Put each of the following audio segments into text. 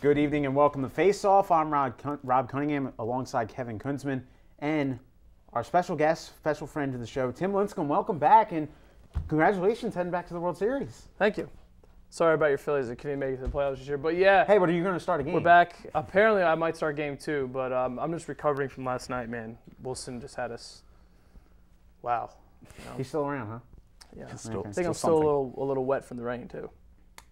Good evening and welcome to Face Off. I'm Rob Cunningham alongside Kevin Kunzman and our special guest, special friend to the show, Tim Lincecum. Welcome back and congratulations heading back to the World Series. Thank you. Sorry about your Phillies that couldn't make it to the playoffs this year, but yeah. Hey, but are you going to start a game? We're back. Apparently, I might start game 2, but I'm just recovering from last night, man. Wilson just had us. Wow. You know? He's still around, huh? Yeah. Okay. I think I'm still a little wet from the rain too.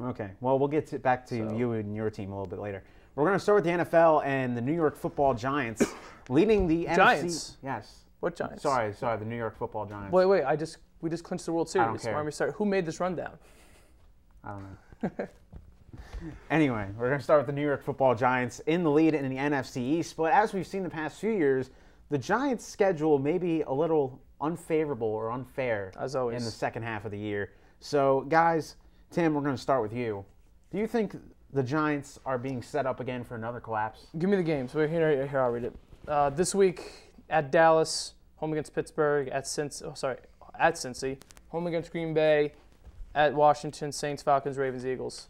Okay. Well, we'll get back to you and your team a little bit later. We're going to start with the NFL and the New York Football Giants leading the Giants? NFC. Yes. What Giants? Sorry, the New York Football Giants. Wait. We just clinched the World Series. I don't care. Why don't we start? Who made this rundown? I don't know. Anyway, we're going to start with the New York Football Giants in the lead in the NFC East. But as we've seen the past few years, the Giants' schedule may be a little unfavorable or unfair as always in the second half of the year. So, guys, Tim, we're going to start with you. Do you think the Giants are being set up again for another collapse? Give me the games. Here I'll read it. This week at Dallas, home against Pittsburgh, at Cincy, home against Green Bay, at Washington, Saints, Falcons, Ravens, Eagles.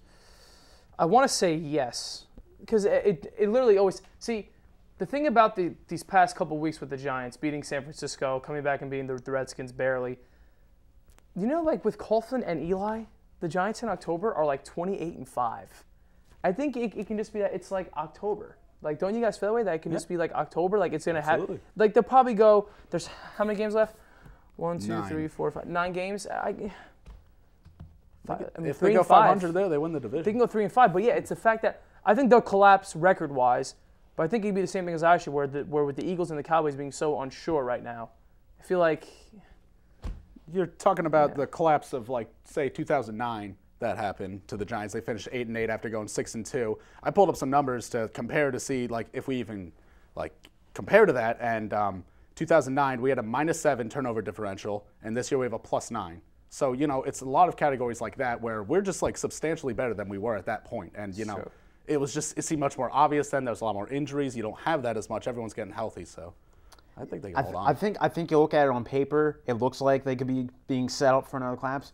I want to say yes, because it literally always – see, the thing about these past couple weeks with the Giants, beating San Francisco, coming back and beating the Redskins barely, you know, like with Coughlin and Eli, the Giants in October are like 28-5. I think it can just be that it's like October. Like, don't you guys feel that way? That it can just be like October? Like, it's going to happen. Like, they'll probably go – there's how many games left? 1, 2, 3, 4, 5. 9 games? If they go 500 there, they win the division. They can go 3-5, but yeah, it's the fact that I think they'll collapse record-wise, but I think it'd be the same thing as last year, where with the Eagles and the Cowboys being so unsure right now, I feel like you're talking about the collapse of, like, say 2009 that happened to the Giants. They finished 8-8 after going 6-2. I pulled up some numbers to compare to see like if we even like compare to that. And 2009 we had a -7 turnover differential, and this year we have a +9. So, you know, it's a lot of categories like that where we're just, like, substantially better than we were at that point. And, you know, it seemed much more obvious then. There was a lot more injuries. You don't have that as much. Everyone's getting healthy, so I think they can hold on. I think you look at it on paper, it looks like they could be being set up for another collapse.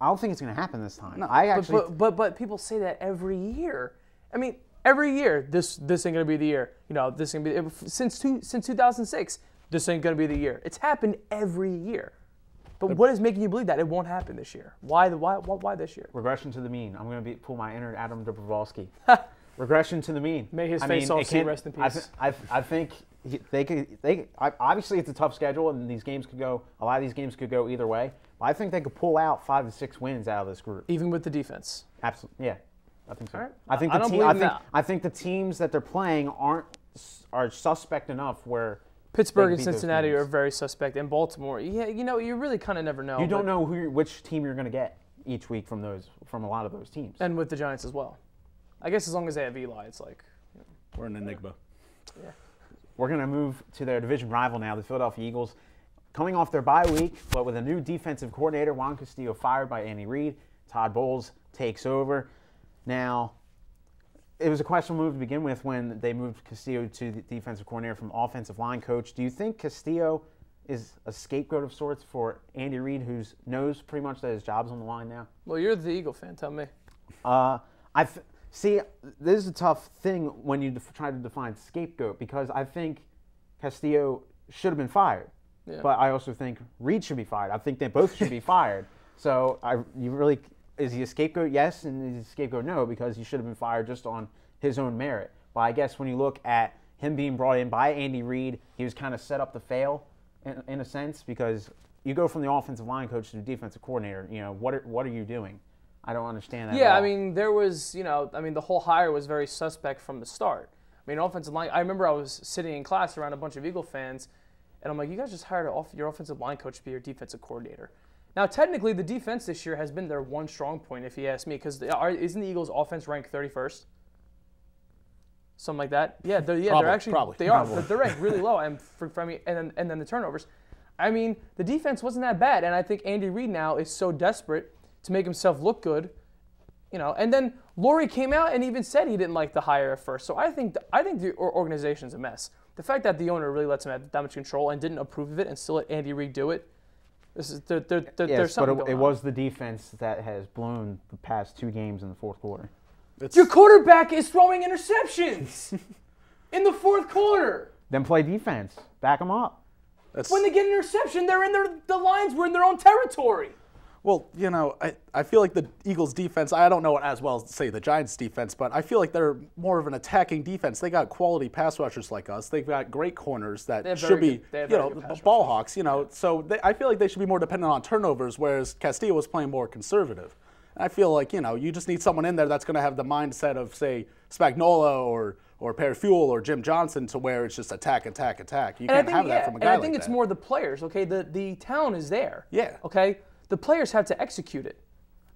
I don't think it's going to happen this time. No, but people say that every year. I mean, every year, this ain't going to be the year. You know, this ain't going to be since 2006, this ain't going to be the year. It's happened every year. But what is making you believe that it won't happen this year? Why this year? Regression to the mean. I'm going to pull my inner Adam Dobrovolsky. Regression to the mean. May his face off, rest in peace. I think obviously it's a tough schedule, and a lot of these games could go either way. But I think they could pull out 5 to 6 wins out of this group. Even with the defense. Absolutely, yeah. I think so. All right. I think the teams that they're playing are suspect enough where Pittsburgh and Cincinnati are very suspect, and Baltimore. Yeah, you know, you really kind of never know. You don't know which team you're going to get each week from a lot of those teams. And with the Giants as well. I guess as long as they have Eli, it's like we're an enigma. Yeah. We're going to move to their division rival now, the Philadelphia Eagles, coming off their bye week, but with a new defensive coordinator, Juan Castillo fired by Andy Reid. Todd Bowles takes over. Now, it was a questionable move to begin with when they moved Castillo to the defensive coordinator from offensive line coach. Do you think Castillo is a scapegoat of sorts for Andy Reid, who knows pretty much that his job's on the line now? Well, you're the Eagle fan. Tell me. See, this is a tough thing when you try to define scapegoat, because I think Castillo should have been fired. Yeah. But I also think Reid should be fired. I think they both should be fired. So is he a scapegoat? Yes. And is he a scapegoat? No, because he should have been fired just on his own merit. But I guess when you look at him being brought in by Andy Reid, he was kind of set up to fail in a sense, because you go from the offensive line coach to the defensive coordinator. You know, what are you doing? I don't understand that. Yeah, at all. I mean, the whole hire was very suspect from the start. I mean, offensive line, I remember I was sitting in class around a bunch of Eagle fans, and I'm like, you guys just hired your offensive line coach to be your defensive coordinator. Now, technically, the defense this year has been their one strong point, if you ask me, because isn't the Eagles' offense ranked 31st? Something like that. Yeah, they're actually probably. They are. They're ranked really low, and then the turnovers. I mean, the defense wasn't that bad, and I think Andy Reid now is so desperate to make himself look good, you know. And then Laurie came out and even said he didn't like the hire at first. So I think the organization's a mess. The fact that the owner really lets him have that much control and didn't approve of it and still let Andy Reid do it, there's something going on. It was the defense that has blown the past 2 games in the fourth quarter. Your quarterback is throwing interceptions in the fourth quarter. Then play defense. Back them up. When they get an interception, the Lions were in their own territory. Well, I feel like the Eagles' defense, I don't know as well as, say, the Giants' defense, but I feel like they're more of an attacking defense. They got quality pass rushers like us. They've got great corners that should be, ball hawks, So I feel like they should be more dependent on turnovers, whereas Castillo was playing more conservative. And I feel like, you just need someone in there that's going to have the mindset of, say, Spagnuolo or Perfuel or Jim Johnson, to where it's just attack. You can't have that from a guy like that. And I think it's more the players, okay? The talent is there. Yeah. Okay? The players have to execute it.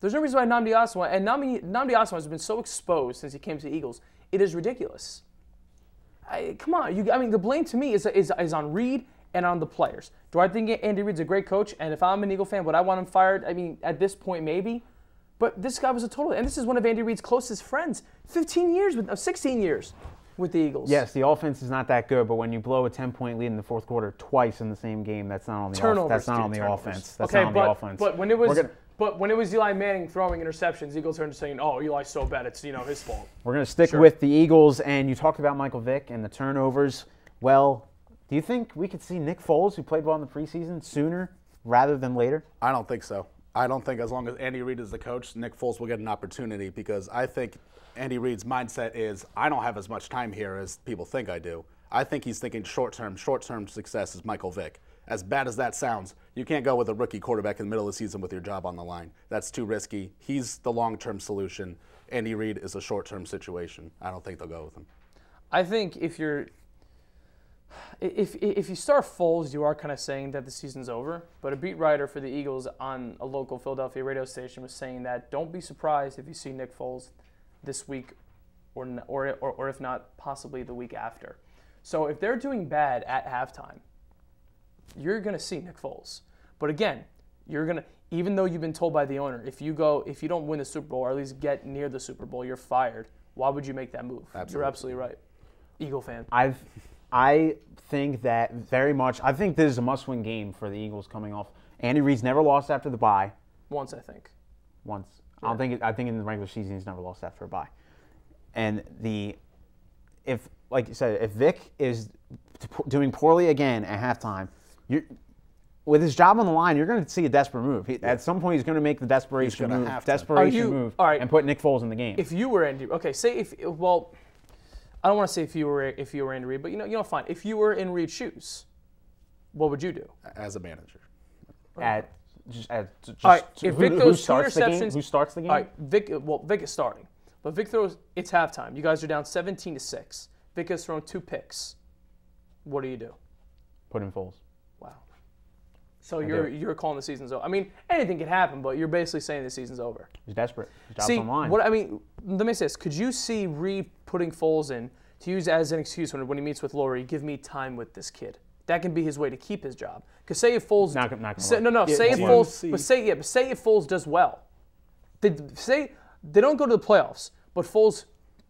There's no reason why Nnamdi Asomugha, and Nnamdi Asomugha has been so exposed since he came to the Eagles. It is ridiculous. Come on. The blame to me is on Reed and on the players. Do I think Andy Reid's a great coach? And if I'm an Eagle fan, would I want him fired? At this point, maybe. But this guy was and this is one of Andy Reid's closest friends. 16 years with the Eagles. Yes, the offense is not that good, but when you blow a 10-point lead in the fourth quarter twice in the same game, that's not on the offense. That's not on the offense. That's not on the offense. But when it was Eli Manning throwing interceptions, Eagles are saying, "Oh, Eli's so bad, it's his fault." We're going to stick with the Eagles, and you talked about Michael Vick and the turnovers. Well, do you think we could see Nick Foles, who played well in the preseason, sooner rather than later? I don't think so. I don't think as long as Andy Reid is the coach, Nick Foles will get an opportunity, because I think Andy Reid's mindset is, I don't have as much time here as people think I do. I think he's thinking short-term success is Michael Vick. As bad as that sounds, you can't go with a rookie quarterback in the middle of the season with your job on the line. That's too risky. He's the long-term solution. Andy Reid is a short-term situation. I don't think they'll go with him. I think if you start Foles, you are kind of saying that the season's over. But a beat writer for the Eagles on a local Philadelphia radio station was saying that don't be surprised if you see Nick Foles this week, or if not, possibly the week after. So if they're doing bad at halftime, you're going to see Nick Foles. But again, even though you've been told by the owner, if you don't win the Super Bowl, or at least get near the Super Bowl, you're fired. Why would you make that move? Absolutely. You're absolutely right. Eagle fan. I think that very much. I think this is a must-win game for the Eagles coming off. Andy Reid's never lost after the bye. Once, I think. Once. Yeah. I think in the regular season he's never lost after a bye. And like you said, if Vic is doing poorly again at halftime, with his job on the line, you're going to see a desperate move. At some point, he's going to make the desperation move, and put Nick Foles in the game. If you were Andy, okay, I don't want to say if you were Andy Reid, but fine. If you were in Reid's shoes, what would you do as a manager? If Vic throws two interceptions, who starts the game? All right, Vic is starting, but Vic throws. It's halftime. You guys are down 17-6. Vic has thrown 2 picks. What do you do? Put in Foles. Wow. So you're calling the season's over. Anything can happen, but you're basically saying the season's over. He's desperate. His job's on line. Let me say this. Could you see Reid putting Foles in to use as an excuse when he meets with Laurie, give me time with this kid? That can be his way to keep his job. Because say if Foles say if Foles does well. They don't go to the playoffs, but Foles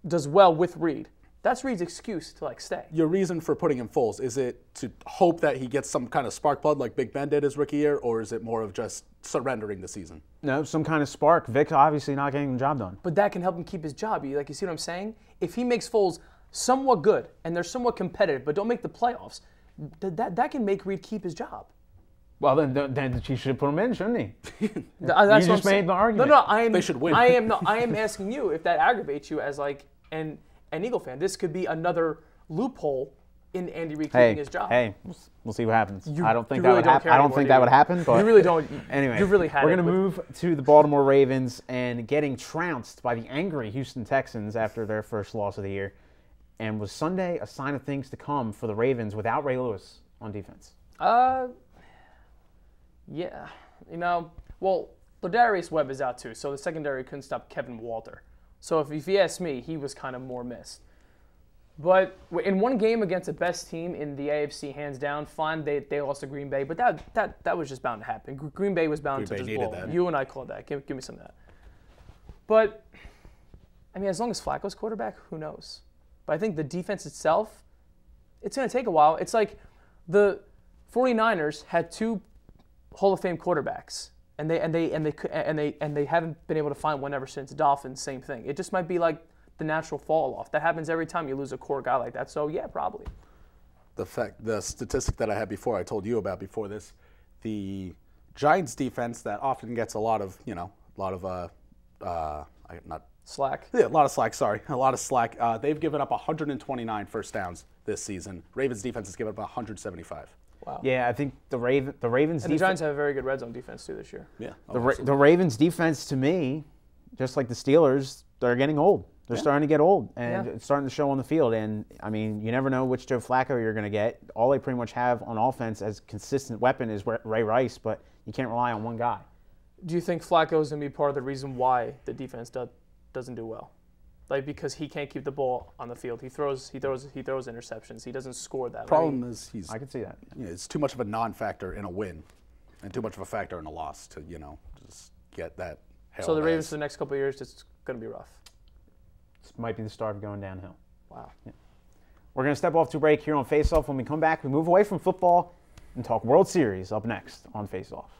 does well with Reid. That's Reid's excuse to stay. Your reason for putting in Foles, is it to hope that he gets some kind of spark plug like Big Ben did his rookie year, or is it more of just surrendering the season? No, some kind of spark. Vic's obviously not getting the job done. But that can help him keep his job. You see what I'm saying? If he makes Foles somewhat good and they're somewhat competitive, but don't make the playoffs, that can make Reid keep his job. Well, then he should put him in, shouldn't he? That's you just made the argument. No, they should win. I am asking you if that aggravates you as an Eagle fan. This could be another loophole in Andy Reid keeping his job. Hey, we'll see what happens. I don't think that would happen. But you really don't. Anyway, you really had we're going to move to the Baltimore Ravens and getting trounced by the angry Houston Texans after their first loss of the year. And was Sunday a sign of things to come for the Ravens without Ray Lewis on defense? Yeah. Well, Ladarius Webb is out too, so the secondary couldn't stop Kevin Walter. So if you ask me, he was kind of more missed. But in one game against the best team in the AFC, hands down, fine, they lost to Green Bay, but that was just bound to happen. Green Bay was bound to just blow. You and I called that. Give me some of that. But, as long as Flacco's quarterback, who knows? But I think the defense itself, it's going to take a while. It's like the 49ers had 2 Hall of Fame quarterbacks, and they haven't been able to find one ever since. Dolphins, same thing. It just might be like the natural fall off. That happens every time you lose a core guy like that. So yeah, probably. The statistic that I had before, I told you about before this, the Giants defense that often gets a lot of Slack. Yeah, a lot of slack. Sorry, a lot of slack. They've given up 129 first downs this season. Ravens defense has given up 175. Wow. Yeah, I think the Ravens. And the Giants have a very good red zone defense too this year. Yeah. The Ravens defense, to me, just like the Steelers, they're getting old. They're starting to get old, and it's starting to show on the field. And, I mean, you never know which Joe Flacco you're going to get. All they pretty much have on offense as consistent weapon is Ray Rice, but you can't rely on one guy. Do you think Flacco is going to be part of the reason why the defense doesn't do well? Like, because he can't keep the ball on the field. He throws interceptions. He doesn't score that. Problem is I can see that. It's too much of a non-factor in a win, and too much of a factor in a loss to just get that. So the Ravens for the next couple of years, it's going to be rough. This might be the start of going downhill. Wow. Yeah. We're going to step off to break here on Face Off. When we come back, we move away from football and talk World Series up next on Face Off.